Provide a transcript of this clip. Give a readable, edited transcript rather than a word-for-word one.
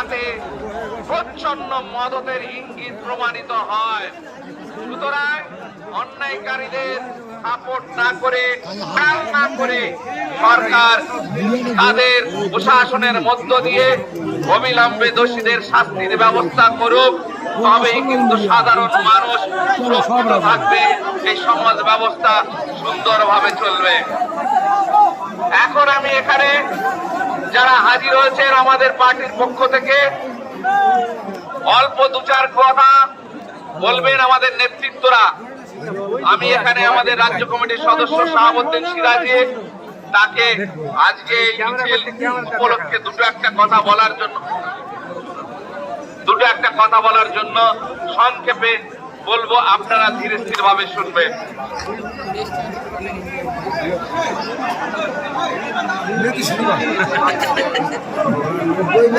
যাতে প্রচ্ছন্ন মদতের ইঙ্গিত প্রমাণিত হয়। সুতরাং অন্যায়কারীদের সাপোর্ট না করে, খেয়াল না করে সরকার তাদের প্রশাসনের মধ্য দিয়ে অবিলম্বে দোষীদের শাস্তির ব্যবস্থা করুক। তবেই কিন্তু সাধারণ মানুষ সুরক্ষিত থাকবে, এই সমাজ ব্যবস্থা সুন্দরভাবে চলবে। এখন আমি এখানে যারা হাজির হয়েছেন আমাদের পার্টির পক্ষ থেকে অল্প দু চার কথা বলবেন আমাদের নেতৃত্বরা। আমি এখানে আমাদের রাজ্য কমিটির সদস্য শাহাবুদ্দিন সিরাজি, তাকে আজকে এই মিছিল উপলক্ষে দুটো একটা কথা বলার জন্য সংক্ষেপে বলবো, আপনারা ধীরে স্থির ভাবে শুনবেন।